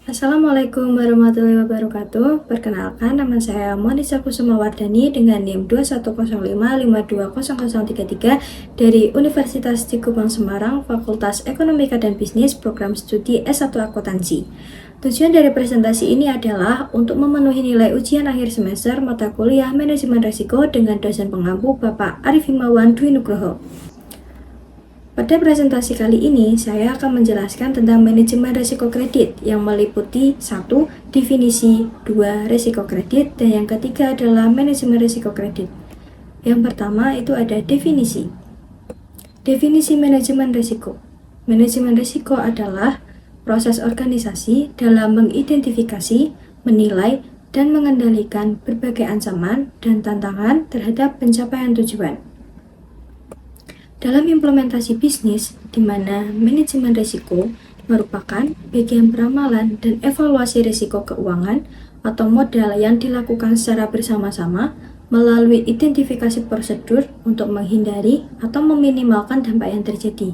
Assalamualaikum warahmatullahi wabarakatuh. Perkenalkan, nama saya Monisa Kusumawardani dengan NIM 21055200033 dari Universitas Cikupang Semarang, Fakultas Ekonomika dan Bisnis, Program Studi S1 Akuntansi. Tujuan dari presentasi ini adalah untuk memenuhi nilai ujian akhir semester mata kuliah Manajemen Risiko dengan dosen pengampu Bapak Arif Himawan Dwi Nugroho. Pada presentasi kali ini, saya akan menjelaskan tentang manajemen risiko kredit yang meliputi 1. Definisi, 2. Risiko kredit, dan yang ketiga adalah manajemen risiko kredit. Yang pertama itu ada definisi. Definisi manajemen risiko. Manajemen risiko adalah proses organisasi dalam mengidentifikasi, menilai, dan mengendalikan berbagai ancaman dan tantangan terhadap pencapaian tujuan. Dalam implementasi bisnis, di mana manajemen risiko merupakan bagian peramalan dan evaluasi risiko keuangan atau modal yang dilakukan secara bersama-sama melalui identifikasi prosedur untuk menghindari atau meminimalkan dampak yang terjadi.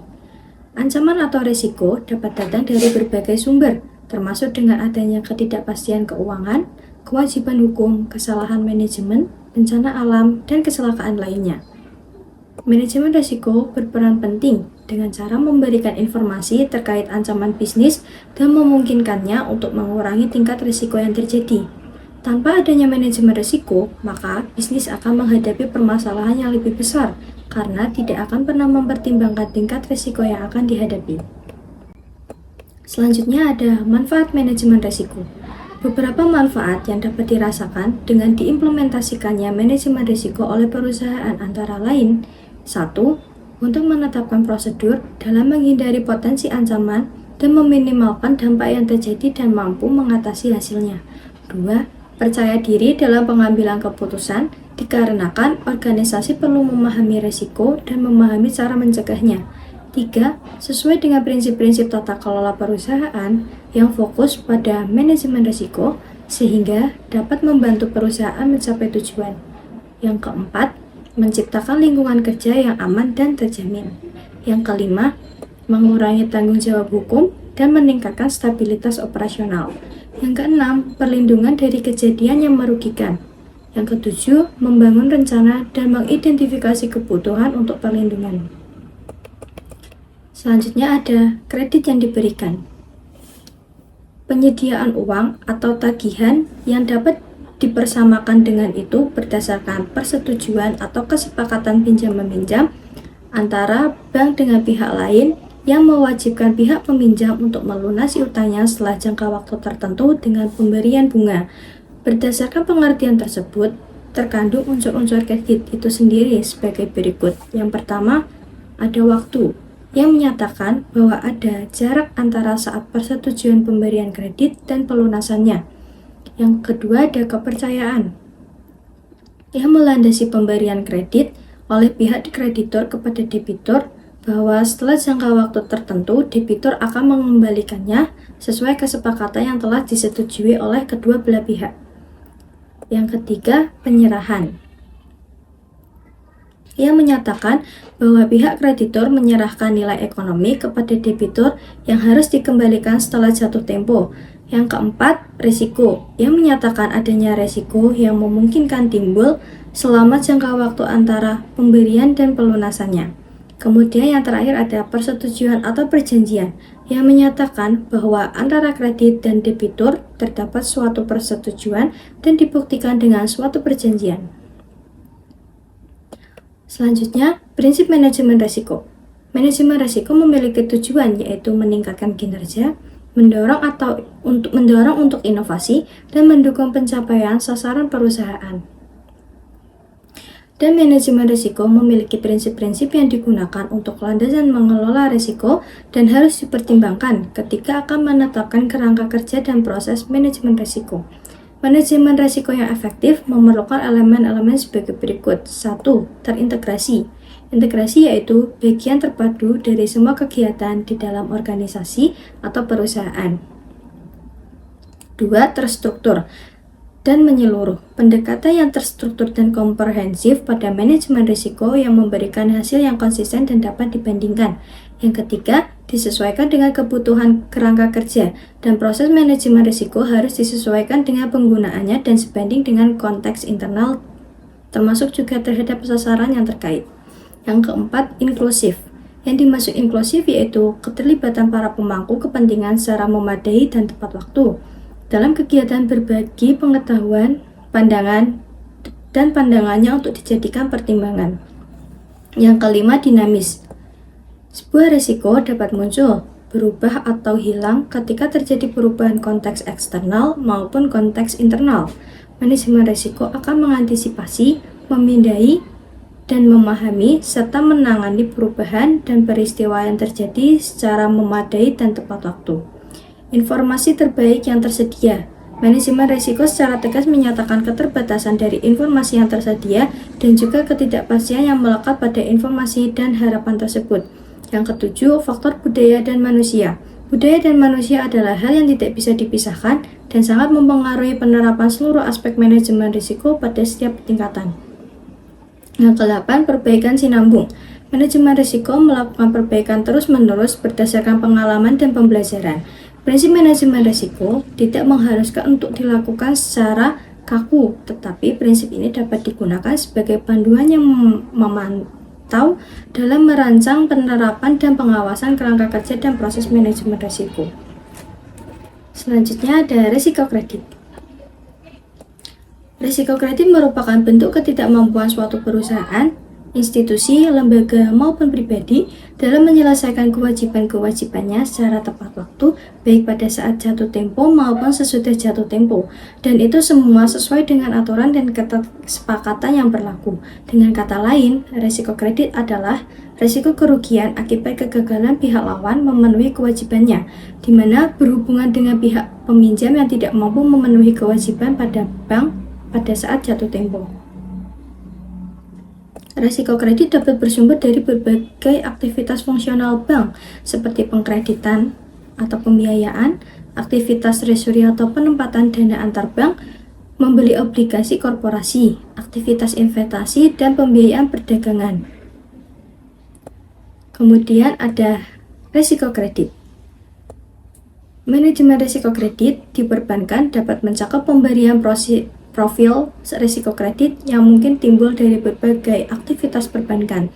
Ancaman atau risiko dapat datang dari berbagai sumber, termasuk dengan adanya ketidakpastian keuangan, kewajiban hukum, kesalahan manajemen, bencana alam, dan kecelakaan lainnya. Manajemen risiko berperan penting dengan cara memberikan informasi terkait ancaman bisnis dan memungkinkannya untuk mengurangi tingkat risiko yang terjadi. Tanpa adanya manajemen risiko, maka bisnis akan menghadapi permasalahan yang lebih besar karena tidak akan pernah mempertimbangkan tingkat risiko yang akan dihadapi. Selanjutnya ada manfaat manajemen risiko. Beberapa manfaat yang dapat dirasakan dengan diimplementasikannya manajemen risiko oleh perusahaan antara lain: 1. Untuk menetapkan prosedur dalam menghindari potensi ancaman dan meminimalkan dampak yang terjadi dan mampu mengatasi hasilnya. 2. Percaya diri dalam pengambilan keputusan dikarenakan organisasi perlu memahami risiko dan memahami cara mencegahnya. 3. Sesuai dengan prinsip-prinsip tata kelola perusahaan yang fokus pada manajemen risiko sehingga dapat membantu perusahaan mencapai tujuan. Yang keempat, menciptakan lingkungan kerja yang aman dan terjamin. Yang kelima, mengurangi tanggung jawab hukum dan meningkatkan stabilitas operasional. Yang keenam, perlindungan dari kejadian yang merugikan. Yang ketujuh, membangun rencana dan mengidentifikasi kebutuhan untuk perlindungan. Selanjutnya ada kredit yang diberikan. Penyediaan uang atau tagihan yang dapat dipersamakan dengan itu berdasarkan persetujuan atau kesepakatan pinjam-meminjam antara bank dengan pihak lain yang mewajibkan pihak peminjam untuk melunasi utangnya setelah jangka waktu tertentu dengan pemberian bunga. Berdasarkan pengertian tersebut, terkandung unsur-unsur kredit itu sendiri sebagai berikut. Yang pertama, ada waktu yang menyatakan bahwa ada jarak antara saat persetujuan pemberian kredit dan pelunasannya. Yang kedua ada kepercayaan yang melandasi pemberian kredit oleh pihak kreditor kepada debitur bahwa setelah jangka waktu tertentu debitur akan mengembalikannya sesuai kesepakatan yang telah disetujui oleh kedua belah pihak. Yang ketiga, penyerahan yang menyatakan bahwa pihak kreditor menyerahkan nilai ekonomi kepada debitur yang harus dikembalikan setelah jatuh tempo. Yang keempat, risiko yang menyatakan adanya risiko yang memungkinkan timbul selama jangka waktu antara pemberian dan pelunasannya. Kemudian yang terakhir ada persetujuan atau perjanjian yang menyatakan bahwa antara kredit dan debitur terdapat suatu persetujuan dan dibuktikan dengan suatu perjanjian. Selanjutnya, prinsip manajemen risiko. Manajemen risiko memiliki tujuan yaitu meningkatkan kinerja, mendorong untuk inovasi dan mendukung pencapaian sasaran perusahaan. Dan manajemen risiko memiliki prinsip-prinsip yang digunakan untuk landasan mengelola risiko dan harus dipertimbangkan ketika akan menetapkan kerangka kerja dan proses manajemen risiko. Manajemen risiko yang efektif memerlukan elemen-elemen sebagai berikut. 1. Terintegrasi. Integrasi yaitu bagian terpadu dari semua kegiatan di dalam organisasi atau perusahaan. 2. Terstruktur dan menyeluruh. Pendekatan yang terstruktur dan komprehensif pada manajemen risiko yang memberikan hasil yang konsisten dan dapat dibandingkan. Yang ketiga, disesuaikan dengan kebutuhan kerangka kerja, dan proses manajemen risiko harus disesuaikan dengan penggunaannya dan sebanding dengan konteks internal, termasuk juga terhadap sasaran yang terkait. Yang keempat, inklusif. Yang dimaksud inklusif yaitu keterlibatan para pemangku kepentingan secara memadai dan tepat waktu dalam kegiatan berbagi pengetahuan, pandangan, dan pandangannya untuk dijadikan pertimbangan. Yang kelima, dinamis. Sebuah risiko dapat muncul, berubah atau hilang ketika terjadi perubahan konteks eksternal maupun konteks internal. Manajemen risiko akan mengantisipasi, memindai, dan memahami serta menangani perubahan dan peristiwa yang terjadi secara memadai dan tepat waktu. Informasi terbaik yang tersedia. Manajemen risiko secara tegas menyatakan keterbatasan dari informasi yang tersedia dan juga ketidakpastian yang melekat pada informasi dan harapan tersebut. Yang ketujuh, faktor budaya dan manusia. Budaya dan manusia adalah hal yang tidak bisa dipisahkan dan sangat mempengaruhi penerapan seluruh aspek manajemen risiko pada setiap tingkatan. Yang ke-8, perbaikan sinambung. Manajemen risiko melakukan perbaikan terus-menerus berdasarkan pengalaman dan pembelajaran. Prinsip manajemen risiko tidak mengharuskan untuk dilakukan secara kaku, tetapi prinsip ini dapat digunakan sebagai panduan yang memantau dalam merancang penerapan dan pengawasan kerangka kerja dan proses manajemen risiko. Selanjutnya ada risiko kredit. Risiko kredit merupakan bentuk ketidakmampuan suatu perusahaan, institusi, lembaga, maupun pribadi dalam menyelesaikan kewajiban-kewajibannya secara tepat waktu, baik pada saat jatuh tempo maupun sesudah jatuh tempo, dan itu semua sesuai dengan aturan dan kesepakatan yang berlaku. Dengan kata lain, risiko kredit adalah risiko kerugian akibat kegagalan pihak lawan memenuhi kewajibannya, di mana berhubungan dengan pihak peminjam yang tidak mampu memenuhi kewajiban pada bank pada saat jatuh tempo. Risiko kredit dapat bersumber dari berbagai aktivitas fungsional bank, seperti pengkreditan atau pembiayaan, aktivitas treasury atau penempatan dana antar bank, membeli obligasi korporasi, aktivitas investasi, dan pembiayaan perdagangan. Kemudian ada risiko kredit. Manajemen risiko kredit di perbankan dapat mencakup pemberian profil risiko kredit yang mungkin timbul dari berbagai aktivitas perbankan,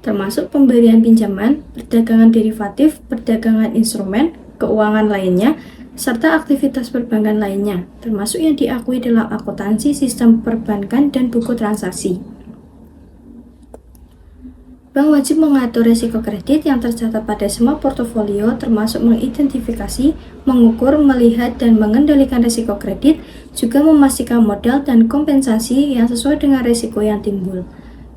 termasuk pemberian pinjaman, perdagangan derivatif, perdagangan instrumen, keuangan lainnya, serta aktivitas perbankan lainnya, termasuk yang diakui dalam akuntansi, sistem perbankan, dan buku transaksi. Bank wajib mengatur risiko kredit yang tercatat pada semua portofolio, termasuk mengidentifikasi, mengukur, melihat, dan mengendalikan risiko kredit, juga memastikan modal dan kompensasi yang sesuai dengan risiko yang timbul.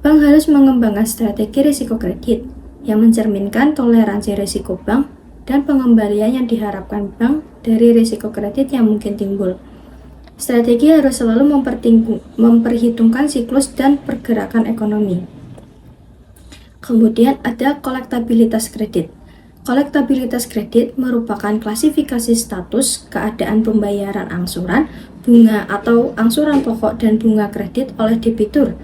Bank harus mengembangkan strategi risiko kredit yang mencerminkan toleransi risiko bank dan pengembalian yang diharapkan bank dari risiko kredit yang mungkin timbul. Strategi harus selalu memperhitungkan siklus dan pergerakan ekonomi. Kemudian ada kolektabilitas kredit. Kolektabilitas kredit merupakan klasifikasi status keadaan pembayaran angsuran, bunga atau angsuran pokok dan bunga kredit oleh debitur,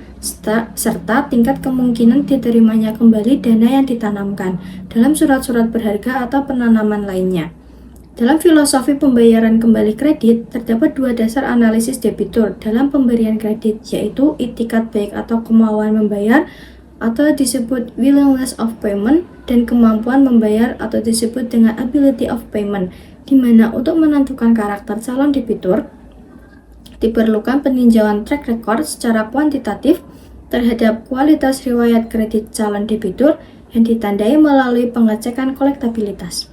serta tingkat kemungkinan diterimanya kembali dana yang ditanamkan dalam surat-surat berharga atau penanaman lainnya. Dalam filosofi pembayaran kembali kredit, terdapat dua dasar analisis debitur dalam pemberian kredit, yaitu itikat baik atau kemauan membayar, atau disebut willingness of payment, dan kemampuan membayar atau disebut dengan ability of payment, di mana untuk menentukan karakter calon debitur diperlukan peninjauan track record secara kuantitatif terhadap kualitas riwayat kredit calon debitur yang ditandai melalui pengecekan kolektabilitas.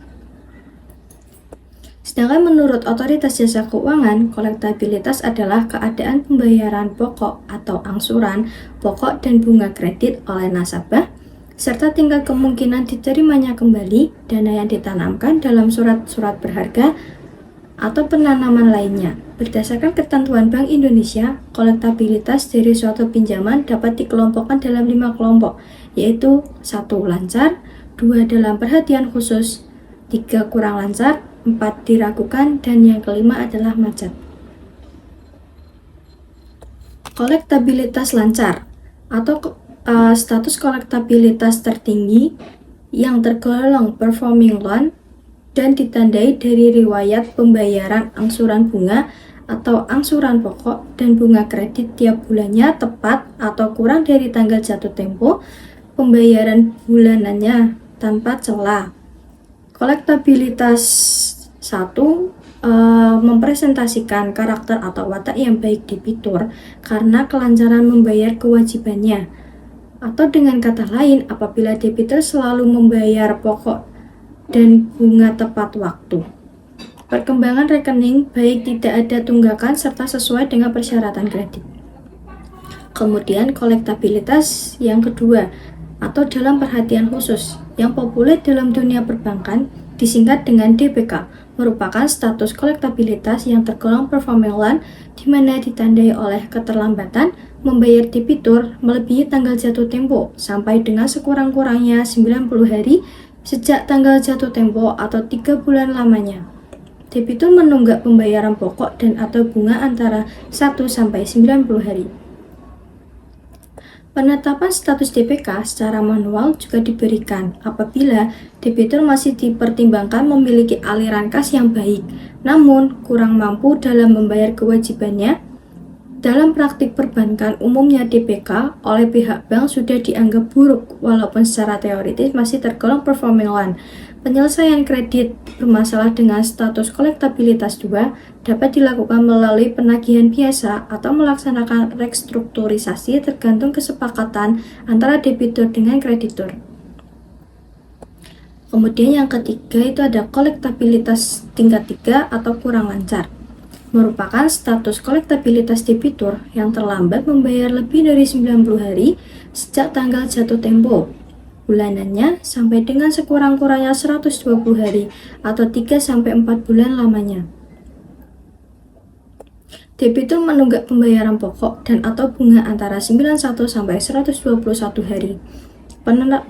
Sedangkan menurut Otoritas Jasa Keuangan, kolektabilitas adalah keadaan pembayaran pokok atau angsuran, pokok dan bunga kredit oleh nasabah, serta tingkat kemungkinan diterimanya kembali dana yang ditanamkan dalam surat-surat berharga atau penanaman lainnya. Berdasarkan ketentuan Bank Indonesia, kolektabilitas dari suatu pinjaman dapat dikelompokkan dalam 5 kelompok, yaitu 1. Lancar, 2. Dalam perhatian khusus, 3. Kurang lancar, 4. Diragukan, dan yang kelima adalah macet. Kolektabilitas lancar atau status kolektabilitas tertinggi yang tergolong performing loan dan ditandai dari riwayat pembayaran angsuran bunga atau angsuran pokok dan bunga kredit tiap bulannya tepat atau kurang dari tanggal jatuh tempo pembayaran bulanannya tanpa celah. Kolektabilitas 1 mempresentasikan karakter atau watak yang baik debitur karena kelancaran membayar kewajibannya. Atau dengan kata lain, apabila debitur selalu membayar pokok dan bunga tepat waktu. Perkembangan rekening baik tidak ada tunggakan serta sesuai dengan persyaratan kredit. Kemudian kolektabilitas yang kedua atau dalam perhatian khusus yang populer dalam dunia perbankan disingkat dengan DPK merupakan status kolektabilitas yang tergolong performing loan di mana ditandai oleh keterlambatan membayar debitur melebihi tanggal jatuh tempo sampai dengan sekurang-kurangnya 90 hari sejak tanggal jatuh tempo atau 3 bulan lamanya. Debitur menunggak pembayaran pokok dan atau bunga antara 1 sampai 90 hari. Penetapan status DPK secara manual juga diberikan apabila debitur masih dipertimbangkan memiliki aliran kas yang baik, namun kurang mampu dalam membayar kewajibannya. Dalam praktik perbankan umumnya DPK oleh pihak bank sudah dianggap buruk walaupun secara teoritis masih tergolong performing loan. Penyelesaian kredit bermasalah dengan status kolektabilitas 2 dapat dilakukan melalui penagihan biasa atau melaksanakan restrukturisasi tergantung kesepakatan antara debitur dengan kreditur. Kemudian yang ketiga itu ada kolektabilitas tingkat 3 atau kurang lancar. Merupakan status kolektabilitas debitur yang terlambat membayar lebih dari 90 hari sejak tanggal jatuh tempo bulanannya sampai dengan sekurang-kurangnya 120 hari atau 3 sampai 4 bulan lamanya. Debitur menunggak pembayaran pokok dan atau bunga antara 91 sampai 121 hari.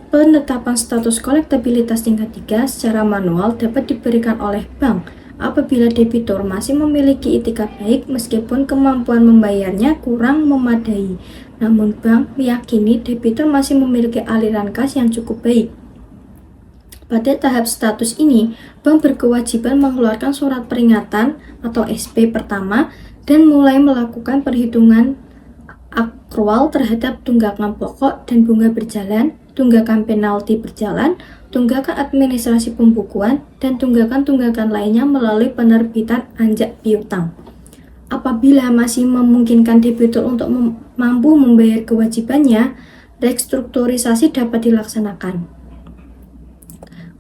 Penetapan status kolektabilitas tingkat 3 secara manual dapat diberikan oleh bank apabila debitur masih memiliki itikat baik meskipun kemampuan membayarnya kurang memadai, namun bank meyakini debitur masih memiliki aliran kas yang cukup baik. Pada tahap status ini, bank berkewajiban mengeluarkan surat peringatan atau SP pertama dan mulai melakukan perhitungan akrual terhadap tunggakan pokok dan bunga berjalan, tunggakan penalti berjalan, tunggakan administrasi pembukuan, dan tunggakan-tunggakan lainnya melalui penerbitan anjak piutang. Apabila masih memungkinkan debitur untuk mampu membayar kewajibannya, restrukturisasi dapat dilaksanakan.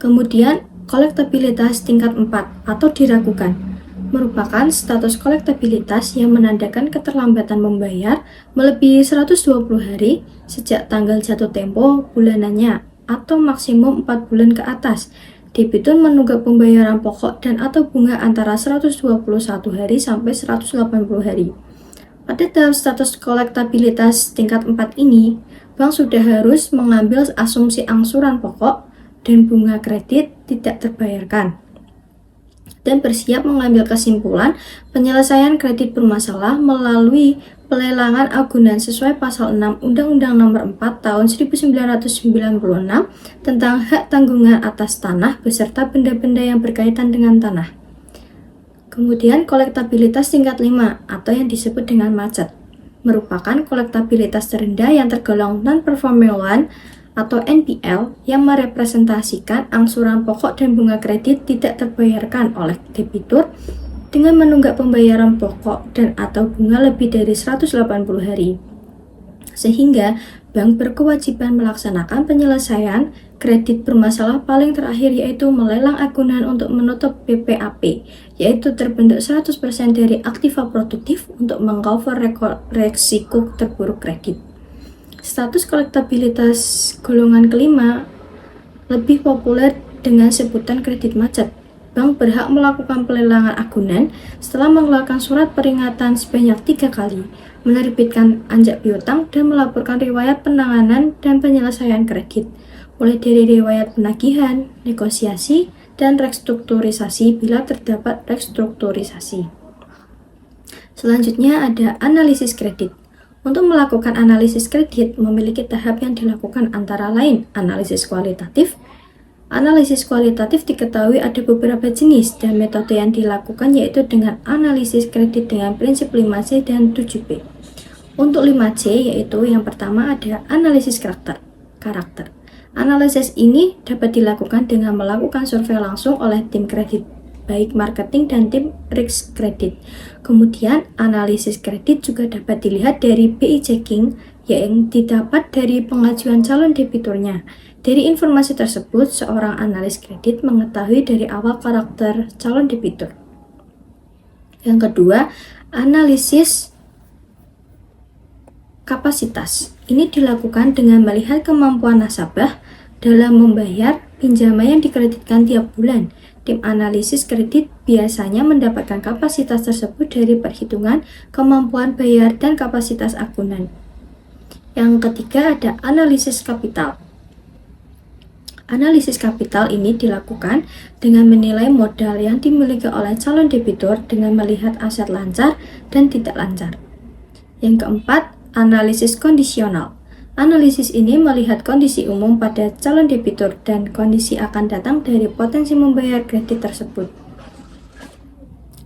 Kemudian, kolektabilitas tingkat 4 atau diragukan merupakan status kolektabilitas yang menandakan keterlambatan membayar melebihi 120 hari sejak tanggal jatuh tempo bulanannya atau maksimum 4 bulan ke atas. Debitur menunggak pembayaran pokok dan atau bunga antara 121 hari sampai 180 hari. Pada tahap status kolektabilitas tingkat 4 ini, bank sudah harus mengambil asumsi angsuran pokok dan bunga kredit tidak terbayarkan dan bersiap mengambil kesimpulan penyelesaian kredit bermasalah melalui pelelangan agunan sesuai pasal 6 Undang-Undang Nomor 4 Tahun 1996 tentang hak tanggungan atas tanah beserta benda-benda yang berkaitan dengan tanah. Kemudian kolektabilitas tingkat 5 atau yang disebut dengan macet merupakan kolektabilitas terendah yang tergolong non-performing loan atau NPL yang merepresentasikan angsuran pokok dan bunga kredit tidak terbayarkan oleh debitur dengan menunggak pembayaran pokok dan atau bunga lebih dari 180 hari. Sehingga bank berkewajiban melaksanakan penyelesaian kredit bermasalah paling terakhir yaitu melelang agunan untuk menutup PPAP, yaitu terbentuk 100% dari aktiva produktif untuk mengcover resiko terburuk kredit. Status kolektabilitas golongan kelima lebih populer dengan sebutan kredit macet. Bank berhak melakukan pelelangan agunan setelah mengeluarkan surat peringatan sebanyak 3 kali, menerbitkan anjak piutang, dan melaporkan riwayat penanganan dan penyelesaian kredit, mulai dari riwayat penagihan, negosiasi, dan restrukturisasi bila terdapat restrukturisasi. Selanjutnya ada analisis kredit. Untuk melakukan analisis kredit memiliki tahap yang dilakukan antara lain analisis kualitatif, Analisis kualitatif diketahui ada beberapa jenis dan metode yang dilakukan yaitu dengan analisis kredit dengan prinsip 5C dan 7P. Untuk 5C yaitu yang pertama ada analisis karakter. Analisis ini dapat dilakukan dengan melakukan survei langsung oleh tim kredit, baik marketing dan tim risk kredit. Kemudian analisis kredit juga dapat dilihat dari BI checking yang didapat dari pengajuan calon debiturnya. Dari informasi tersebut, seorang analis kredit mengetahui dari awal karakter calon debitur. Yang kedua, analisis kapasitas. Ini dilakukan dengan melihat kemampuan nasabah dalam membayar pinjaman yang dikreditkan tiap bulan. Tim analisis kredit biasanya mendapatkan kapasitas tersebut dari perhitungan kemampuan bayar dan kapasitas akunan. Yang ketiga ada analisis kapital. Analisis kapital ini dilakukan dengan menilai modal yang dimiliki oleh calon debitur dengan melihat aset lancar dan tidak lancar. Yang keempat, analisis kondisional. Analisis ini melihat kondisi umum pada calon debitur dan kondisi akan datang dari potensi membayar kredit tersebut.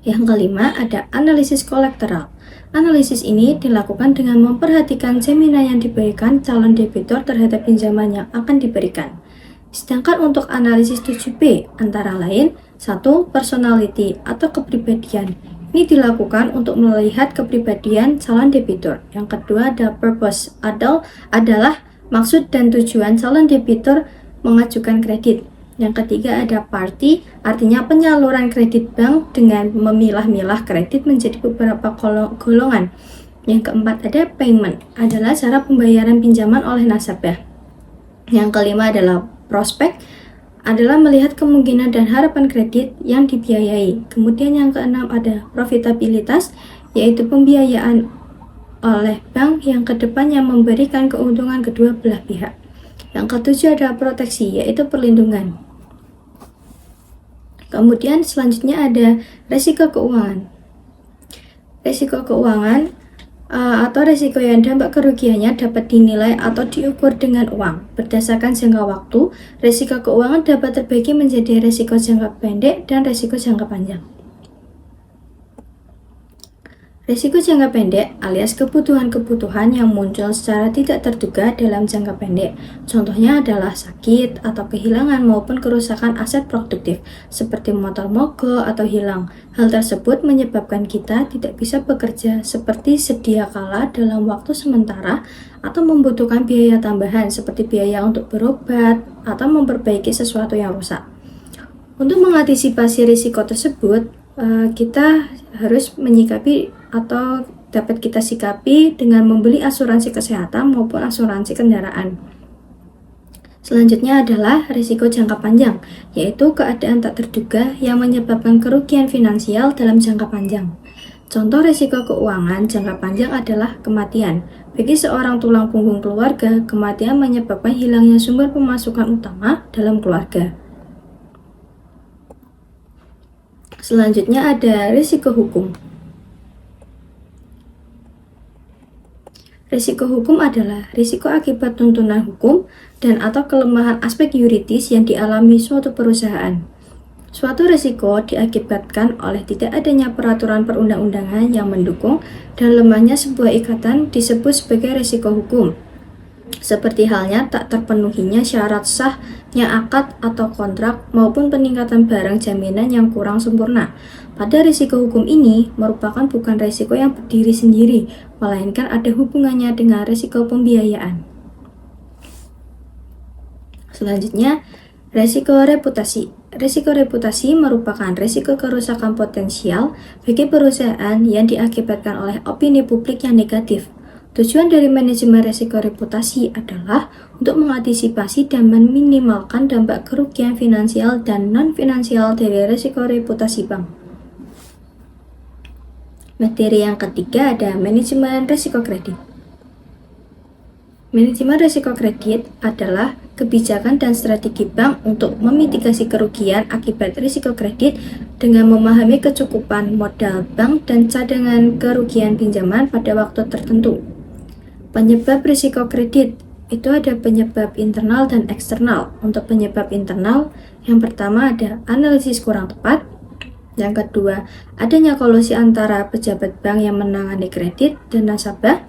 Yang kelima, ada analisis kolateral. Analisis ini dilakukan dengan memperhatikan jaminan yang diberikan calon debitur terhadap pinjaman yang akan diberikan. Sedangkan untuk analisis 7P, antara lain 1. Personality atau kepribadian. Ini dilakukan untuk melihat kepribadian calon debitur. Yang kedua ada purpose, adalah maksud dan tujuan calon debitur mengajukan kredit. Yang ketiga ada party, artinya penyaluran kredit bank dengan memilah-milah kredit menjadi beberapa golongan. Yang keempat ada payment, adalah cara pembayaran pinjaman oleh nasabah. Yang kelima adalah prospek, adalah melihat kemungkinan dan harapan kredit yang dibiayai. Kemudian yang keenam ada profitabilitas, yaitu pembiayaan oleh bank yang kedepannya memberikan keuntungan kedua belah pihak. Yang ketujuh ada proteksi, yaitu perlindungan. Kemudian selanjutnya ada resiko keuangan. Resiko keuangan atau resiko yang dampak kerugiannya dapat dinilai atau diukur dengan uang. Berdasarkan jangka waktu, resiko keuangan dapat terbagi menjadi resiko jangka pendek dan resiko jangka panjang. Risiko jangka pendek alias kebutuhan-kebutuhan yang muncul secara tidak terduga dalam jangka pendek. Contohnya adalah sakit atau kehilangan maupun kerusakan aset produktif seperti motor mogok atau hilang. Hal tersebut menyebabkan kita tidak bisa bekerja seperti sedia kala dalam waktu sementara atau membutuhkan biaya tambahan seperti biaya untuk berobat atau memperbaiki sesuatu yang rusak. Untuk mengantisipasi risiko tersebut, kita harus menyikapi atau dapat kita sikapi dengan membeli asuransi kesehatan maupun asuransi kendaraan. Selanjutnya adalah risiko jangka panjang, yaitu keadaan tak terduga yang menyebabkan kerugian finansial dalam jangka panjang. Contoh risiko keuangan jangka panjang adalah kematian. Bagi seorang tulang punggung keluarga, kematian menyebabkan hilangnya sumber pemasukan utama dalam keluarga. Selanjutnya ada risiko hukum. Risiko hukum adalah risiko akibat tuntunan hukum dan atau kelemahan aspek yuridis yang dialami suatu perusahaan. Suatu risiko diakibatkan oleh tidak adanya peraturan perundang-undangan yang mendukung dan lemahnya sebuah ikatan disebut sebagai risiko hukum. Seperti halnya tak terpenuhinya syarat sahnya akad atau kontrak maupun peningkatan barang jaminan yang kurang sempurna. Pada risiko hukum ini merupakan bukan risiko yang berdiri sendiri, melainkan ada hubungannya dengan risiko pembiayaan. Selanjutnya, risiko reputasi. Risiko reputasi merupakan risiko kerusakan potensial bagi perusahaan yang diakibatkan oleh opini publik yang negatif. Tujuan dari manajemen risiko reputasi adalah untuk mengantisipasi dan meminimalkan dampak kerugian finansial dan non-finansial dari risiko reputasi bank. Materi yang ketiga ada manajemen risiko kredit. Manajemen risiko kredit adalah kebijakan dan strategi bank untuk memitigasi kerugian akibat risiko kredit dengan memahami kecukupan modal bank dan cadangan kerugian pinjaman pada waktu tertentu. Penyebab risiko kredit itu ada penyebab internal dan eksternal. Untuk penyebab internal, yang pertama ada analisis kurang tepat. Yang kedua, adanya kolusi antara pejabat bank yang menangani kredit dan nasabah,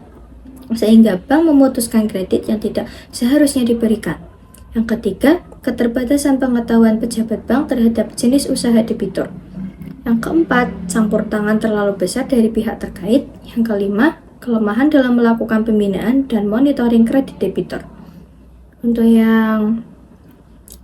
sehingga bank memutuskan kredit yang tidak seharusnya diberikan. Yang ketiga, keterbatasan pengetahuan pejabat bank terhadap jenis usaha debitur. Yang keempat, campur tangan terlalu besar dari pihak terkait. Yang kelima, kelemahan dalam melakukan pembinaan dan monitoring kredit debitur. Untuk yang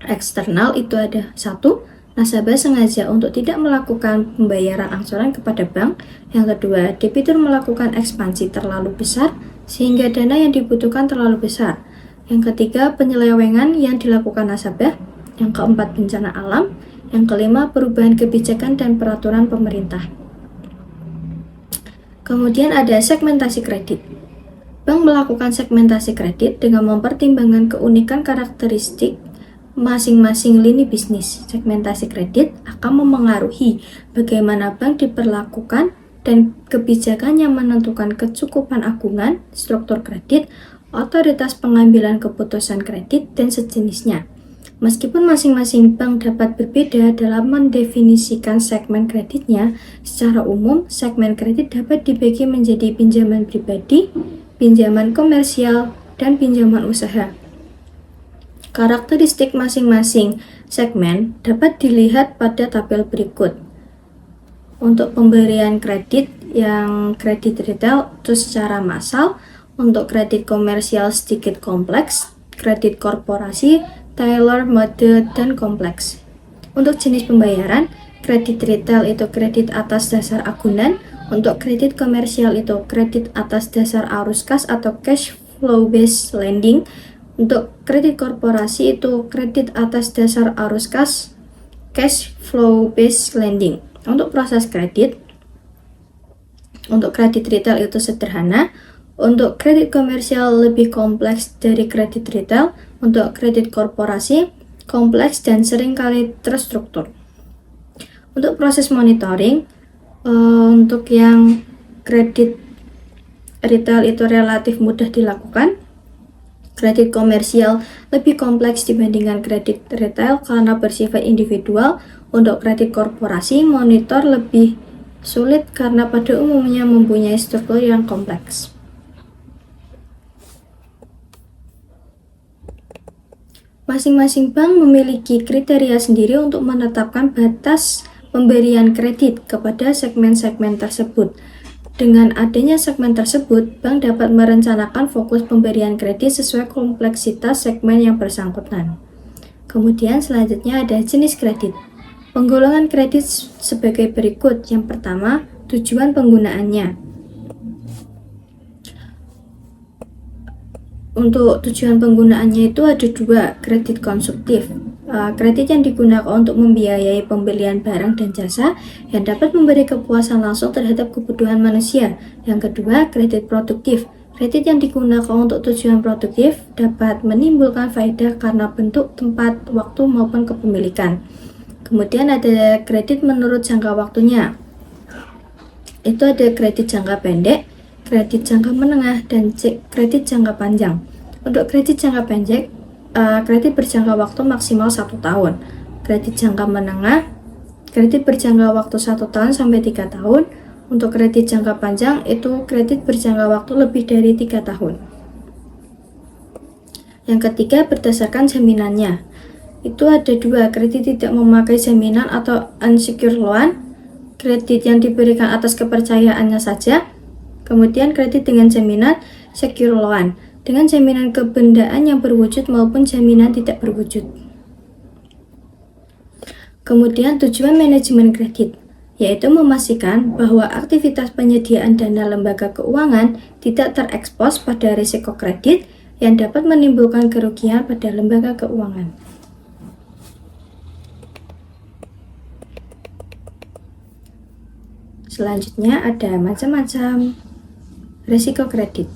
eksternal itu ada 1. Nasabah sengaja untuk tidak melakukan pembayaran angsuran kepada bank. Yang kedua, debitur melakukan ekspansi terlalu besar sehingga dana yang dibutuhkan terlalu besar. Yang ketiga, penyelewengan yang dilakukan nasabah. Yang keempat, bencana alam. Yang kelima, perubahan kebijakan dan peraturan pemerintah. Kemudian ada segmentasi kredit. Bank melakukan segmentasi kredit dengan mempertimbangkan keunikan karakteristik masing-masing lini bisnis. Segmentasi kredit akan memengaruhi bagaimana bank diperlakukan dan kebijakan yang menentukan kecukupan agungan, struktur kredit, otoritas pengambilan keputusan kredit, dan sejenisnya. Meskipun masing-masing bank dapat berbeda dalam mendefinisikan segmen kreditnya, secara umum segmen kredit dapat dibagi menjadi pinjaman pribadi, pinjaman komersial, dan pinjaman usaha. Karakteristik masing-masing segmen dapat dilihat pada tabel berikut. Untuk pemberian kredit yang kredit retail itu secara massal, untuk kredit komersial sedikit kompleks, kredit korporasi, tailor mode, dan kompleks. Untuk jenis pembayaran, kredit retail itu kredit atas dasar agunan, untuk kredit komersial itu kredit atas dasar arus kas atau cash flow based lending. Untuk kredit korporasi itu kredit atas dasar arus kas, cash flow based lending. Untuk proses kredit, untuk kredit retail itu sederhana, untuk kredit komersial lebih kompleks dari kredit retail, untuk kredit korporasi kompleks dan seringkali terstruktur. Untuk proses monitoring, untuk yang kredit retail itu relatif mudah dilakukan. Kredit komersial lebih kompleks dibandingkan kredit retail karena bersifat individual. Untuk kredit korporasi, monitor lebih sulit karena pada umumnya mempunyai struktur yang kompleks. Masing-masing bank memiliki kriteria sendiri untuk menetapkan batas pemberian kredit kepada segmen-segmen tersebut. Dengan adanya segmen tersebut, bank dapat merencanakan fokus pemberian kredit sesuai kompleksitas segmen yang bersangkutan. Kemudian selanjutnya ada jenis kredit. Penggolongan kredit sebagai berikut. Yang pertama, tujuan penggunaannya. Untuk tujuan penggunaannya itu ada 2, kredit konsumtif. Kredit yang digunakan untuk membiayai pembelian barang dan jasa yang dapat memberi kepuasan langsung terhadap kebutuhan manusia. Yang kedua, kredit produktif. Kredit yang digunakan untuk tujuan produktif dapat menimbulkan faedah karena bentuk, tempat, waktu, maupun kepemilikan. Kemudian ada kredit menurut jangka waktunya. Itu ada kredit jangka pendek, kredit jangka menengah, dan kredit jangka panjang. Untuk kredit jangka pendek, kredit berjangka waktu maksimal 1 tahun. Kredit jangka menengah, kredit berjangka waktu 1 tahun sampai 3 tahun. Untuk kredit jangka panjang, itu kredit berjangka waktu lebih dari 3 tahun. Yang ketiga, berdasarkan jaminannya. Itu ada 2, kredit tidak memakai jaminan atau unsecured loan, kredit yang diberikan atas kepercayaannya saja. Kemudian kredit dengan jaminan secure loan, dengan jaminan kebendaan yang berwujud maupun jaminan tidak berwujud. Kemudian tujuan manajemen kredit, yaitu memastikan bahwa aktivitas penyediaan dana lembaga keuangan tidak terekspos pada risiko kredit yang dapat menimbulkan kerugian pada lembaga keuangan. Selanjutnya ada macam-macam risiko kredit.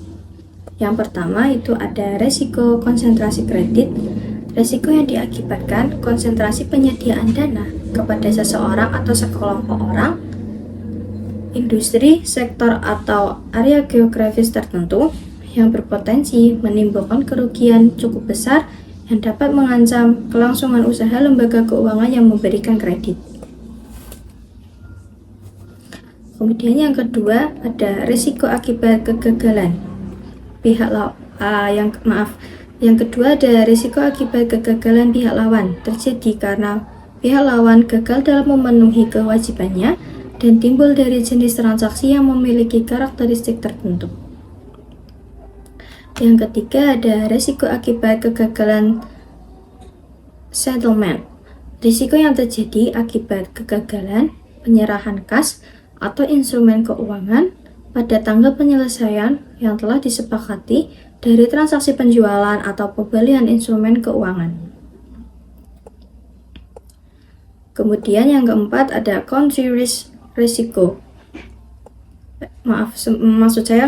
Yang pertama itu ada risiko konsentrasi kredit. Risiko yang diakibatkan konsentrasi penyediaan dana kepada seseorang atau sekelompok orang, industri, sektor, atau area geografis tertentu. yang berpotensi menimbulkan kerugian cukup besar yang dapat mengancam kelangsungan usaha lembaga keuangan yang memberikan kredit. Kemudian yang kedua ada risiko akibat kegagalan. Yang kedua ada risiko akibat kegagalan pihak lawan terjadi karena pihak lawan gagal dalam memenuhi kewajibannya dan timbul dari jenis transaksi yang memiliki karakteristik tertentu. Yang ketiga ada risiko akibat kegagalan settlement. Risiko yang terjadi akibat kegagalan penyerahan kas atau instrumen keuangan pada tanggal penyelesaian yang telah disepakati dari transaksi penjualan atau pembelian instrumen keuangan. Kemudian yang keempat ada country risk risiko.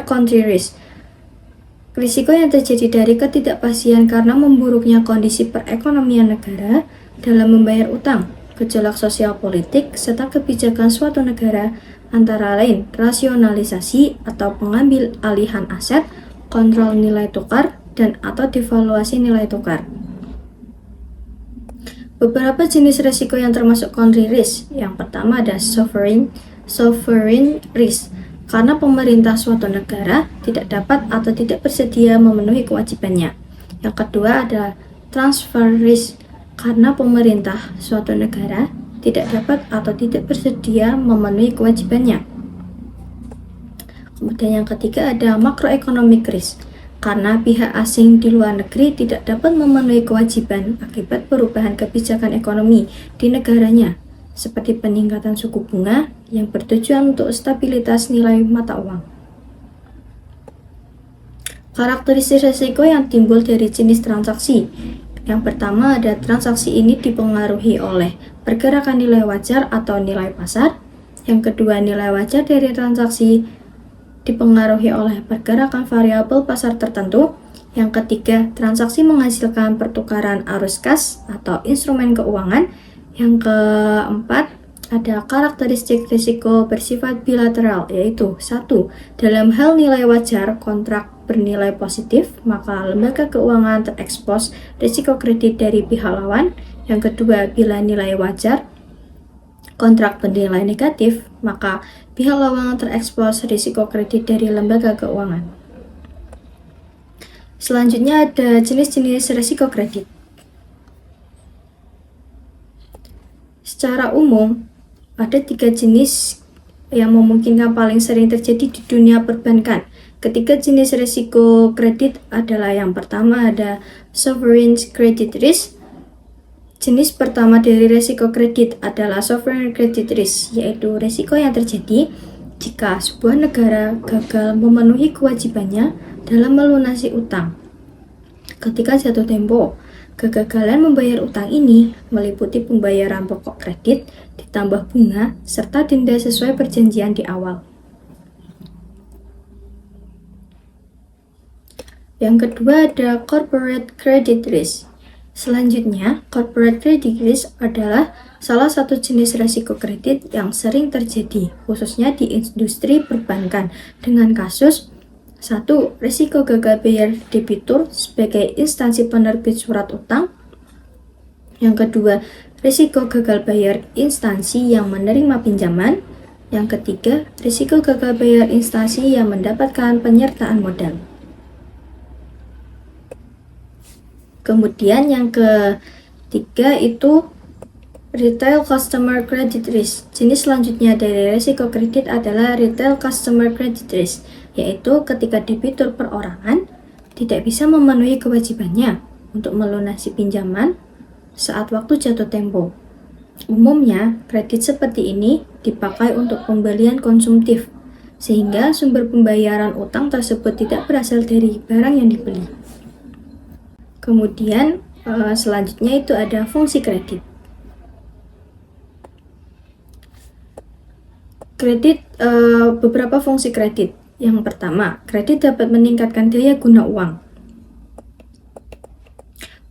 Country risk. Risiko yang terjadi dari ketidakpastian karena memburuknya kondisi perekonomian negara dalam membayar utang, gejolak sosial politik, serta kebijakan suatu negara, antara lain rasionalisasi atau pengambil alihan aset, kontrol nilai tukar, dan atau devaluasi nilai tukar. Beberapa jenis risiko yang termasuk country risk. Yang pertama ada sovereign risk, karena pemerintah suatu negara tidak dapat atau tidak bersedia memenuhi kewajibannya. Yang kedua ada transfer risk, karena pemerintah suatu negara tidak dapat atau tidak bersedia memenuhi kewajibannya. Kemudian yang ketiga ada macroeconomic risk, karena pihak asing di luar negeri tidak dapat memenuhi kewajiban akibat perubahan kebijakan ekonomi di negaranya, seperti peningkatan suku bunga yang bertujuan untuk stabilitas nilai mata uang. Karakteristik risiko yang timbul dari jenis transaksi. Yang pertama ada transaksi ini dipengaruhi oleh pergerakan nilai wajar atau nilai pasar. Yang kedua, nilai wajar dari transaksi dipengaruhi oleh pergerakan variabel pasar tertentu. Yang ketiga, transaksi menghasilkan pertukaran arus kas atau instrumen keuangan. Yang keempat, ada karakteristik risiko bersifat bilateral, yaitu 1. Dalam hal nilai wajar kontrak bernilai positif, maka lembaga keuangan terekspos risiko kredit dari pihak lawan. Yang kedua, bila nilai wajar kontrak bernilai negatif, maka pihak lawan terekspos risiko kredit dari lembaga keuangan. Selanjutnya ada jenis-jenis risiko kredit. Secara umum, ada 3 jenis yang memungkinkan paling sering terjadi di dunia perbankan. Ketiga jenis risiko kredit adalah yang pertama ada sovereign credit risk. Jenis pertama dari risiko kredit adalah sovereign credit risk, yaitu risiko yang terjadi jika sebuah negara gagal memenuhi kewajibannya dalam melunasi utang. Ketika jatuh tempo, kegagalan membayar utang ini meliputi pembayaran pokok kredit, ditambah bunga, serta denda sesuai perjanjian di awal. Yang kedua ada corporate credit risk. Selanjutnya, corporate credit risk adalah salah satu jenis risiko kredit yang sering terjadi, khususnya di industri perbankan, dengan kasus 1. Risiko gagal bayar debitur sebagai instansi penerbit surat utang. Yang kedua, risiko gagal bayar instansi yang menerima pinjaman. Yang ketiga, risiko gagal bayar instansi yang mendapatkan penyertaan modal. Kemudian yang ketiga itu retail customer credit risk. Jenis selanjutnya dari risiko kredit adalah retail customer credit risk, yaitu ketika debitur perorangan tidak bisa memenuhi kewajibannya untuk melunasi pinjaman saat waktu jatuh tempo. Umumnya, kredit seperti ini dipakai untuk pembelian konsumtif, sehingga sumber pembayaran utang tersebut tidak berasal dari barang yang dibeli. Kemudian selanjutnya itu ada fungsi kredit. Beberapa fungsi kredit. Yang pertama, kredit dapat meningkatkan daya guna uang.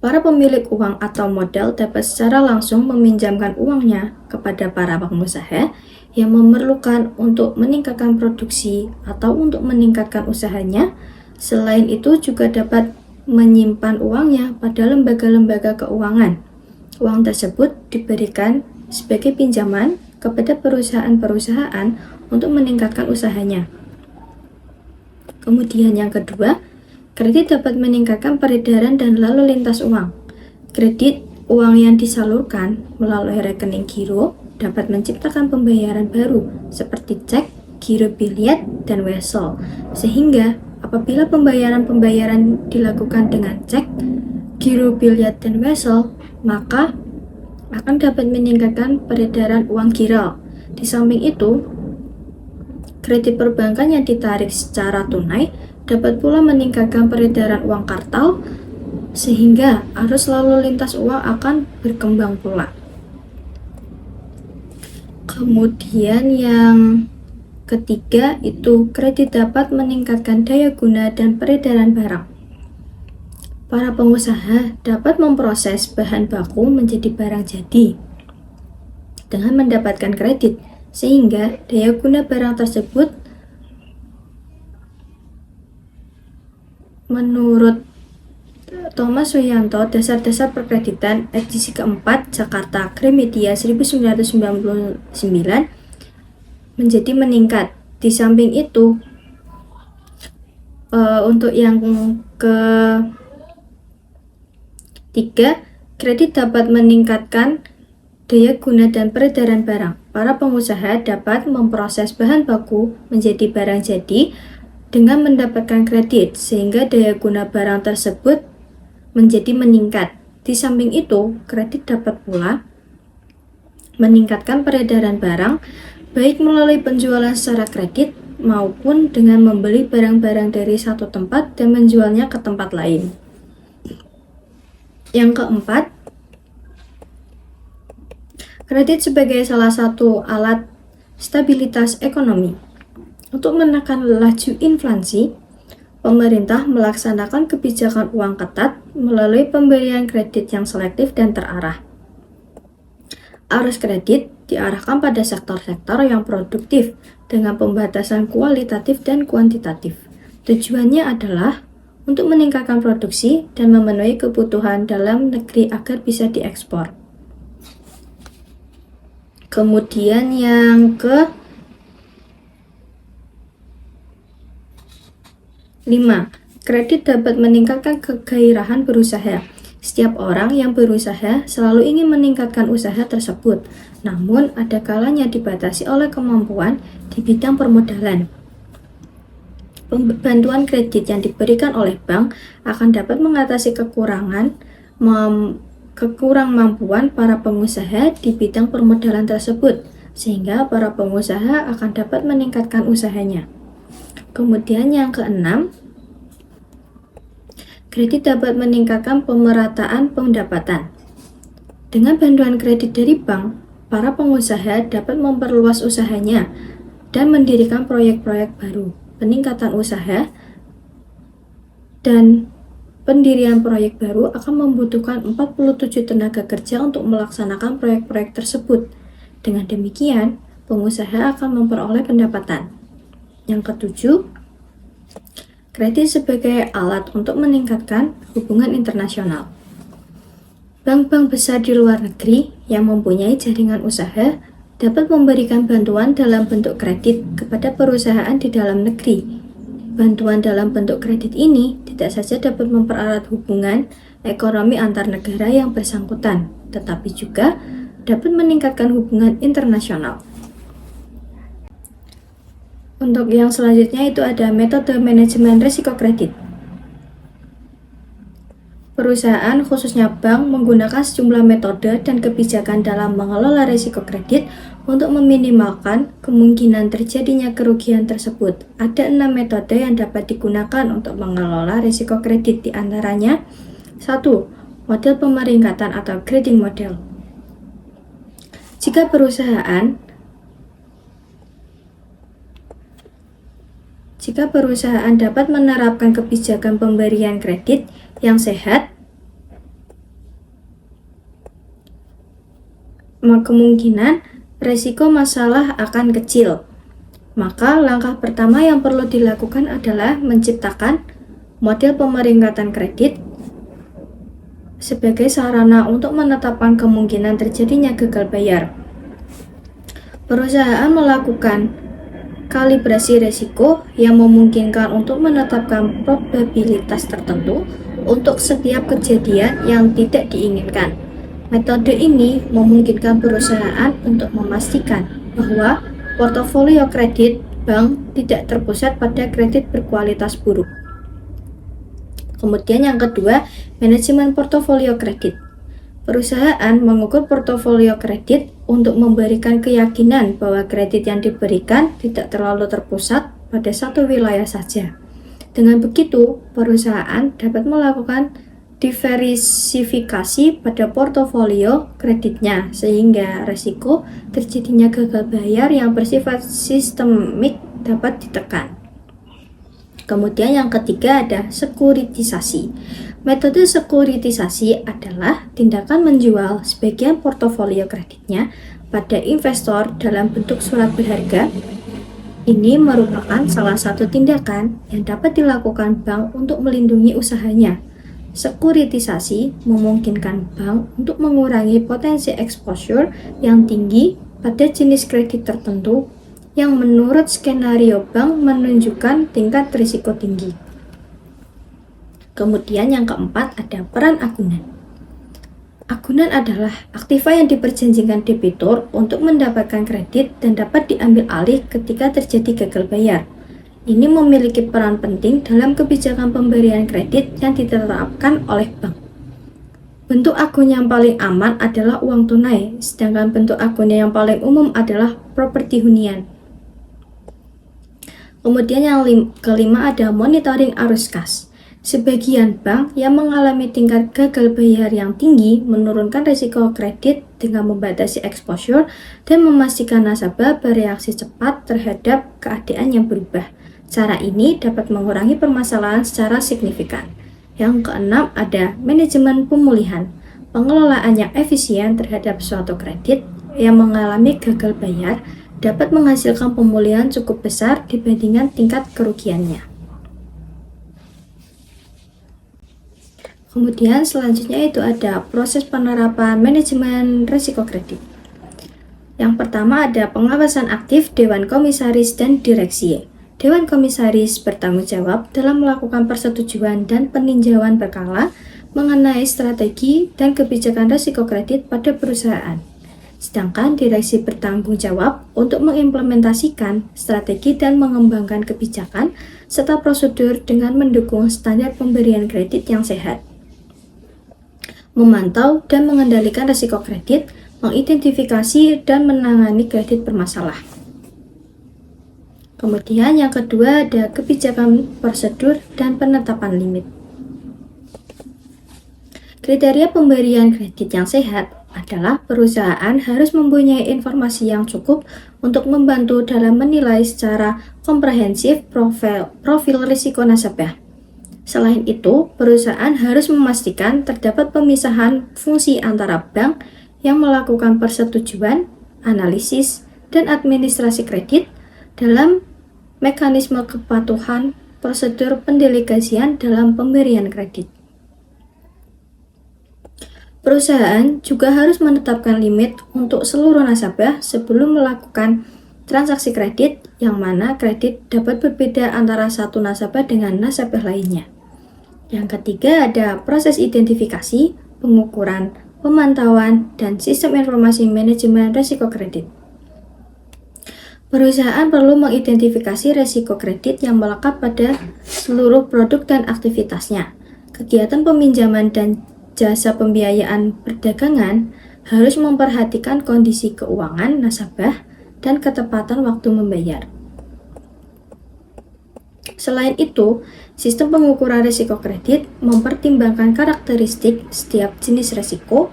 Para pemilik uang atau modal dapat secara langsung meminjamkan uangnya kepada para pengusaha yang memerlukan untuk meningkatkan produksi atau untuk meningkatkan usahanya, Selain itu juga dapat menyimpan uangnya pada lembaga-lembaga keuangan. Uang tersebut diberikan sebagai pinjaman kepada perusahaan-perusahaan untuk meningkatkan usahanya. Kemudian yang kedua, kredit dapat meningkatkan peredaran dan lalu lintas uang. Kredit uang yang disalurkan melalui rekening giro dapat menciptakan pembayaran baru seperti cek, giro biliet, dan wesel. Sehingga apabila pembayaran dilakukan dengan cek, giro biliet, dan wesel, maka akan dapat meningkatkan peredaran uang giro. Di samping itu, kredit perbankan yang ditarik secara tunai dapat pula meningkatkan peredaran uang kartal, sehingga arus lalu lintas uang akan berkembang pula. Kemudian yang ketiga itu kredit dapat meningkatkan daya guna dan peredaran barang. Para pengusaha dapat memproses bahan baku menjadi barang jadi dengan mendapatkan kredit, sehingga daya guna barang tersebut menurut Thomas Wiyanto, Dasar-Dasar Perkreditan, edisi keempat, Jakarta, Gramedia 1999, menjadi meningkat. Di samping itu, untuk yang ketiga, kredit dapat meningkatkan daya guna dan peredaran barang. Para pengusaha dapat memproses bahan baku menjadi barang jadi dengan mendapatkan kredit, sehingga daya guna barang tersebut menjadi meningkat. Di samping itu, kredit dapat pula meningkatkan peredaran barang, baik melalui penjualan secara kredit maupun dengan membeli barang-barang dari satu tempat dan menjualnya ke tempat lain. Yang keempat, kredit sebagai salah satu alat stabilitas ekonomi. Untuk menekan laju inflasi, pemerintah melaksanakan kebijakan uang ketat melalui pemberian kredit yang selektif dan terarah. Arus kredit diarahkan pada sektor-sektor yang produktif dengan pembatasan kualitatif dan kuantitatif. Tujuannya adalah untuk meningkatkan produksi dan memenuhi kebutuhan dalam negeri agar bisa diekspor. Kemudian yang ke-5, kredit dapat meningkatkan kegairahan berusaha. Setiap orang yang berusaha selalu ingin meningkatkan usaha tersebut, namun ada kalanya dibatasi oleh kemampuan di bidang permodalan. Bantuan kredit yang diberikan oleh bank akan dapat mengatasi kekurangan mampuan para pengusaha di bidang permodalan tersebut, sehingga para pengusaha akan dapat meningkatkan usahanya. Kemudian yang ke-6, kredit dapat meningkatkan pemerataan pendapatan. Dengan bantuan kredit dari bank, para pengusaha dapat memperluas usahanya dan mendirikan proyek-proyek baru. Peningkatan usaha dan pendirian proyek baru akan membutuhkan 47 tenaga kerja untuk melaksanakan proyek-proyek tersebut. Dengan demikian, pengusaha akan memperoleh pendapatan. Yang ke-7, kredit sebagai alat untuk meningkatkan hubungan internasional. Bank-bank besar di luar negeri yang mempunyai jaringan usaha dapat memberikan bantuan dalam bentuk kredit kepada perusahaan di dalam negeri. Bantuan dalam bentuk kredit ini tidak saja dapat mempererat hubungan ekonomi antar negara yang bersangkutan, tetapi juga dapat meningkatkan hubungan internasional. Untuk yang selanjutnya itu ada metode manajemen risiko kredit. Perusahaan, khususnya bank, menggunakan sejumlah metode dan kebijakan dalam mengelola risiko kredit untuk meminimalkan kemungkinan terjadinya kerugian tersebut. Ada 6 metode yang dapat digunakan untuk mengelola risiko kredit, di antaranya 1. Model pemeringkatan atau grading model. Jika perusahaan dapat menerapkan kebijakan pemberian kredit yang sehat, kemungkinan risiko masalah akan kecil. Maka langkah pertama yang perlu dilakukan adalah menciptakan model pemeringkatan kredit sebagai sarana untuk menetapkan kemungkinan terjadinya gagal bayar. Perusahaan melakukan kalibrasi risiko yang memungkinkan untuk menetapkan probabilitas tertentu untuk setiap kejadian yang tidak diinginkan. Metode ini memungkinkan perusahaan untuk memastikan bahwa portofolio kredit bank tidak terpusat pada kredit berkualitas buruk. Kemudian yang kedua, manajemen portofolio kredit. Perusahaan mengukur portofolio kredit untuk memberikan keyakinan bahwa kredit yang diberikan tidak terlalu terpusat pada satu wilayah saja. Dengan begitu, perusahaan dapat melakukan diversifikasi pada portofolio kreditnya sehingga risiko terjadinya gagal bayar yang bersifat sistemik dapat ditekan. Kemudian yang ketiga ada sekuritisasi. Metode sekuritisasi adalah tindakan menjual sebagian portofolio kreditnya pada investor dalam bentuk surat berharga. Ini merupakan salah satu tindakan yang dapat dilakukan bank untuk melindungi usahanya. Sekuritisasi memungkinkan bank untuk mengurangi potensi exposure yang tinggi pada jenis kredit tertentu yang menurut skenario bank menunjukkan tingkat risiko tinggi. Kemudian yang keempat ada peran agunan. Agunan adalah aktiva yang diperjanjikan debitur untuk mendapatkan kredit dan dapat diambil alih ketika terjadi gagal bayar. Ini memiliki peran penting dalam kebijakan pemberian kredit yang diterapkan oleh bank. Bentuk agun yang paling aman adalah uang tunai, sedangkan bentuk agun yang paling umum adalah properti hunian. Kemudian yang kelima ada monitoring arus kas. Sebagian bank yang mengalami tingkat gagal bayar yang tinggi menurunkan risiko kredit dengan membatasi exposure dan memastikan nasabah bereaksi cepat terhadap keadaan yang berubah. Cara ini dapat mengurangi permasalahan secara signifikan. Yang keenam ada manajemen pemulihan. Pengelolaan yang efisien terhadap suatu kredit yang mengalami gagal bayar dapat menghasilkan pemulihan cukup besar dibandingkan tingkat kerugiannya. Kemudian selanjutnya itu ada proses penerapan manajemen risiko kredit. Yang pertama ada pengawasan aktif Dewan Komisaris dan Direksi. Dewan Komisaris bertanggung jawab dalam melakukan persetujuan dan peninjauan berkala mengenai strategi dan kebijakan risiko kredit pada perusahaan. Sedangkan direksi bertanggung jawab untuk mengimplementasikan strategi dan mengembangkan kebijakan serta prosedur dengan mendukung standar pemberian kredit yang sehat. Memantau dan mengendalikan risiko kredit, mengidentifikasi dan menangani kredit bermasalah. Kemudian yang kedua ada kebijakan prosedur dan penetapan limit. Kriteria pemberian kredit yang sehat adalah perusahaan harus mempunyai informasi yang cukup untuk membantu dalam menilai secara komprehensif profil risiko nasabah. Selain itu, perusahaan harus memastikan terdapat pemisahan fungsi antara bank yang melakukan persetujuan, analisis, dan administrasi kredit dalam mekanisme kepatuhan prosedur pendelegasian dalam pemberian kredit. Perusahaan juga harus menetapkan limit untuk seluruh nasabah sebelum melakukan transaksi kredit, yang mana kredit dapat berbeda antara satu nasabah dengan nasabah lainnya. Yang ketiga ada proses identifikasi, pengukuran, pemantauan, dan sistem informasi manajemen risiko kredit. Perusahaan perlu mengidentifikasi risiko kredit yang melekat pada seluruh produk dan aktivitasnya. Kegiatan peminjaman dan jasa pembiayaan perdagangan harus memperhatikan kondisi keuangan nasabah dan ketepatan waktu membayar. Selain itu, sistem pengukuran risiko kredit mempertimbangkan karakteristik setiap jenis risiko,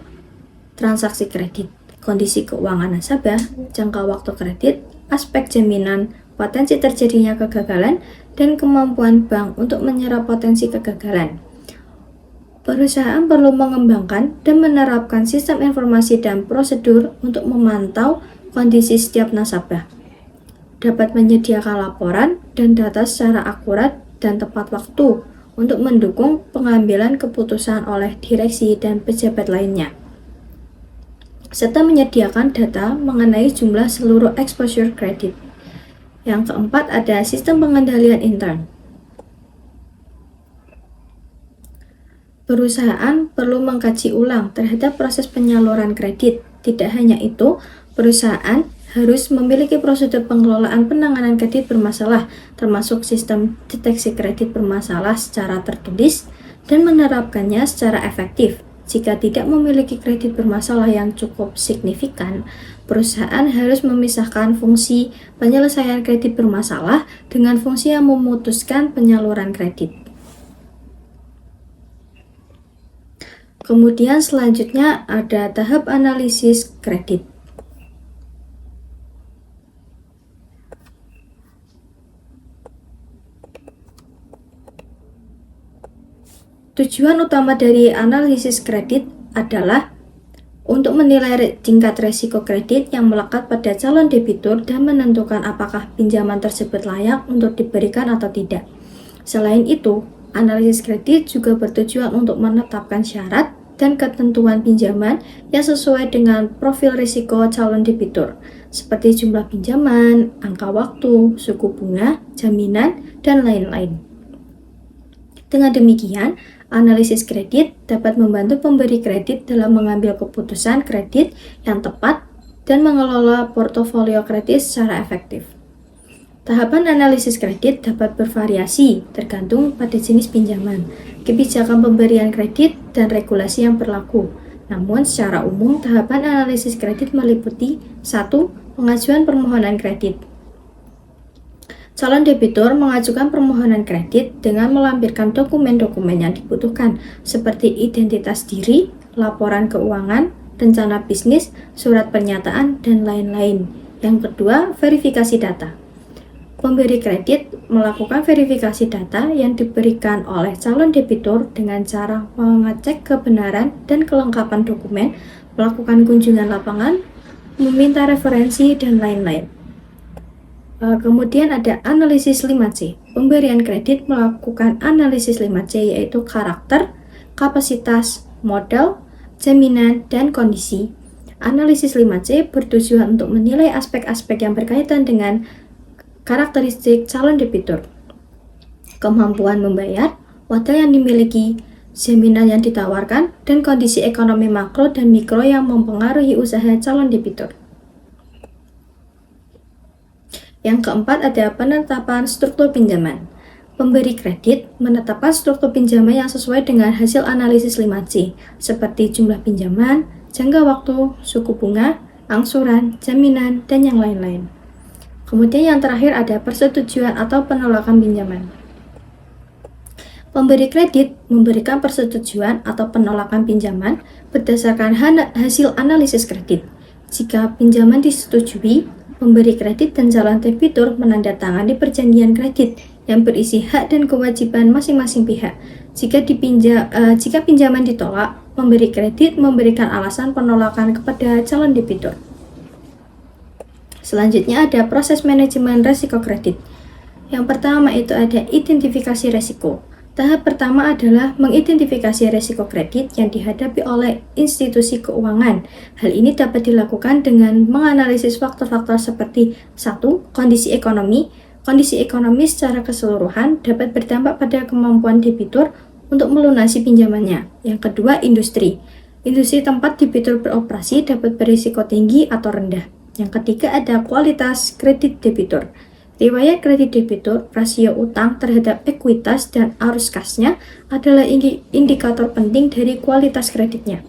transaksi kredit, kondisi keuangan nasabah, jangka waktu kredit, aspek jaminan, potensi terjadinya kegagalan, dan kemampuan bank untuk menyerap potensi kegagalan. Perusahaan perlu mengembangkan dan menerapkan sistem informasi dan prosedur untuk memantau kondisi setiap nasabah, dapat menyediakan laporan dan data secara akurat dan tepat waktu untuk mendukung pengambilan keputusan oleh direksi dan pejabat lainnya, serta menyediakan data mengenai jumlah seluruh exposure kredit. Yang keempat ada sistem pengendalian intern. Perusahaan perlu mengkaji ulang terhadap proses penyaluran kredit. Tidak hanya itu, perusahaan harus memiliki prosedur pengelolaan penanganan kredit bermasalah, termasuk sistem deteksi kredit bermasalah secara tertulis dan menerapkannya secara efektif. Jika tidak memiliki kredit bermasalah yang cukup signifikan, perusahaan harus memisahkan fungsi penyelesaian kredit bermasalah dengan fungsi yang memutuskan penyaluran kredit. Kemudian selanjutnya ada tahap analisis kredit. Tujuan utama dari analisis kredit adalah untuk menilai tingkat resiko kredit yang melekat pada calon debitur dan menentukan apakah pinjaman tersebut layak untuk diberikan atau tidak. Selain itu, analisis kredit juga bertujuan untuk menetapkan syarat dan ketentuan pinjaman yang sesuai dengan profil risiko calon debitur, seperti jumlah pinjaman, angka waktu, suku bunga, jaminan, dan lain-lain. Dengan demikian, analisis kredit dapat membantu pemberi kredit dalam mengambil keputusan kredit yang tepat dan mengelola portofolio kredit secara efektif. Tahapan analisis kredit dapat bervariasi tergantung pada jenis pinjaman, kebijakan pemberian kredit, dan regulasi yang berlaku. Namun, secara umum, tahapan analisis kredit meliputi 1. Pengajuan permohonan kredit. Calon debitur mengajukan permohonan kredit dengan melampirkan dokumen-dokumen yang dibutuhkan, seperti identitas diri, laporan keuangan, rencana bisnis, surat pernyataan, dan lain-lain. Yang kedua, verifikasi data. Pemberi kredit melakukan verifikasi data yang diberikan oleh calon debitur dengan cara mengecek kebenaran dan kelengkapan dokumen, melakukan kunjungan lapangan, meminta referensi, dan lain-lain. Kemudian ada analisis 5C. Pemberian kredit melakukan analisis 5C, yaitu karakter, kapasitas, modal, jaminan, dan kondisi. Analisis 5C bertujuan untuk menilai aspek-aspek yang berkaitan dengan karakteristik calon debitur, kemampuan membayar, modal yang dimiliki, jaminan yang ditawarkan, dan kondisi ekonomi makro dan mikro yang mempengaruhi usaha calon debitur. Yang keempat ada penetapan struktur pinjaman. Pemberi kredit menetapkan struktur pinjaman yang sesuai dengan hasil analisis 5C, seperti jumlah pinjaman, jangka waktu, suku bunga, angsuran, jaminan, dan yang lain-lain. Kemudian yang terakhir ada persetujuan atau penolakan pinjaman. Pemberi kredit memberikan persetujuan atau penolakan pinjaman berdasarkan hasil analisis kredit. Jika pinjaman disetujui, pemberi kredit dan calon debitur menandatangani perjanjian kredit yang berisi hak dan kewajiban masing-masing pihak. Jika pinjaman ditolak, pemberi kredit memberikan alasan penolakan kepada calon debitur. Selanjutnya ada proses manajemen risiko kredit. Yang pertama itu ada identifikasi risiko. Tahap pertama adalah mengidentifikasi risiko kredit yang dihadapi oleh institusi keuangan. Hal ini dapat dilakukan dengan menganalisis faktor-faktor seperti 1. Kondisi ekonomi. Kondisi ekonomi secara keseluruhan dapat berdampak pada kemampuan debitur untuk melunasi pinjamannya. Yang kedua, industri. Industri tempat debitur beroperasi dapat berisiko tinggi atau rendah. Yang ketiga ada kualitas kredit debitur. Riwayat kredit debitur, rasio utang terhadap ekuitas, dan arus kasnya adalah indikator penting dari kualitas kreditnya.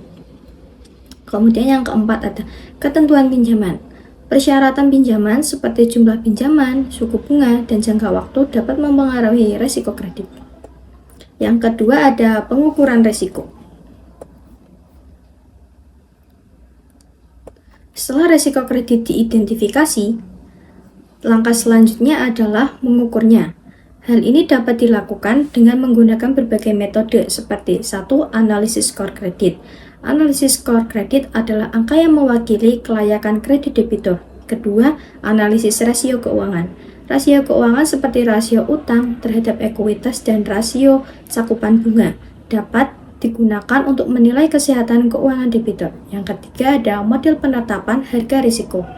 Kemudian yang keempat ada ketentuan pinjaman. Persyaratan pinjaman seperti jumlah pinjaman, suku bunga, dan jangka waktu dapat mempengaruhi risiko kredit. Yang kedua ada pengukuran risiko. Setelah risiko kredit diidentifikasi, langkah selanjutnya adalah mengukurnya. Hal ini dapat dilakukan dengan menggunakan berbagai metode seperti 1. Analisis skor kredit. Analisis skor kredit adalah angka yang mewakili kelayakan kredit debitur. Kedua, analisis rasio keuangan. Rasio keuangan seperti rasio utang terhadap ekuitas dan rasio cakupan bunga dapat digunakan untuk menilai kesehatan keuangan debitur. Yang ketiga ada model penetapan harga risiko.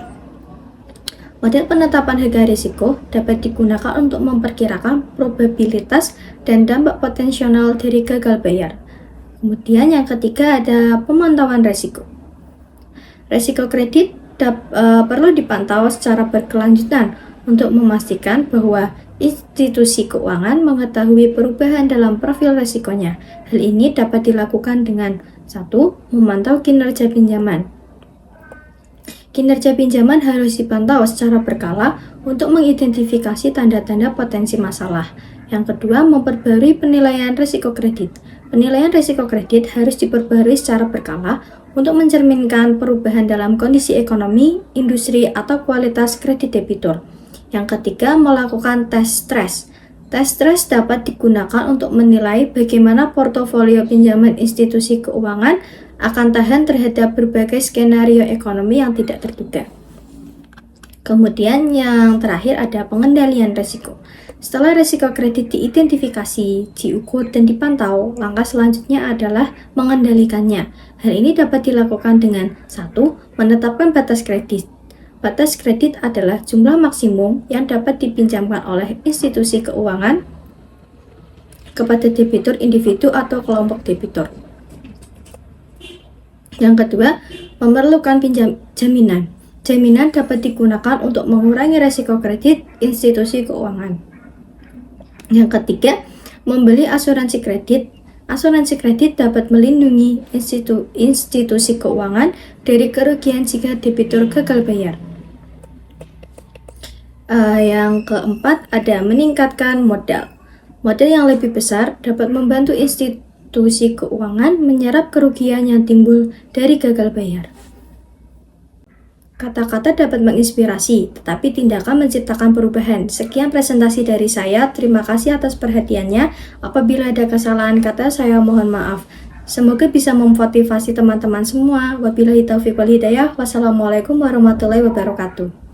Model penetapan harga risiko dapat digunakan untuk memperkirakan probabilitas dan dampak potensial dari gagal bayar. Kemudian yang ketiga ada pemantauan risiko. Risiko kredit perlu dipantau secara berkelanjutan untuk memastikan bahwa institusi keuangan mengetahui perubahan dalam profil risikonya. Hal ini dapat dilakukan dengan 1. Memantau kinerja pinjaman. Kinerja pinjaman harus dipantau secara berkala untuk mengidentifikasi tanda-tanda potensi masalah. Yang kedua, memperbarui penilaian risiko kredit. Penilaian risiko kredit harus diperbarui secara berkala untuk mencerminkan perubahan dalam kondisi ekonomi, industri, atau kualitas kredit debitur. Yang ketiga, melakukan tes stres. Tes stres dapat digunakan untuk menilai bagaimana portofolio pinjaman institusi keuangan akan tahan terhadap berbagai skenario ekonomi yang tidak terduga. Kemudian yang terakhir ada pengendalian risiko. Setelah risiko kredit diidentifikasi, diukur, dan dipantau, langkah selanjutnya adalah mengendalikannya. Hal ini dapat dilakukan dengan 1. Menetapkan batas kredit. Batas kredit adalah jumlah maksimum yang dapat dipinjamkan oleh institusi keuangan kepada debitur individu atau kelompok debitur. Yang kedua, memerlukan jaminan. Jaminan dapat digunakan untuk mengurangi risiko kredit institusi keuangan. Yang ketiga, membeli asuransi kredit. Asuransi kredit dapat melindungi institusi keuangan dari kerugian jika debitur gagal bayar. Yang keempat, ada meningkatkan modal. Modal yang lebih besar dapat membantu institusi keuangan menyerap kerugian yang timbul dari gagal bayar. Kata-kata dapat menginspirasi, tetapi tindakan menciptakan perubahan. Sekian presentasi dari saya. Terima kasih atas perhatiannya. Apabila ada kesalahan kata, saya mohon maaf. Semoga bisa memotivasi teman-teman semua. Wabillahi taufiq wal hidayah. Wassalamualaikum warahmatullahi wabarakatuh.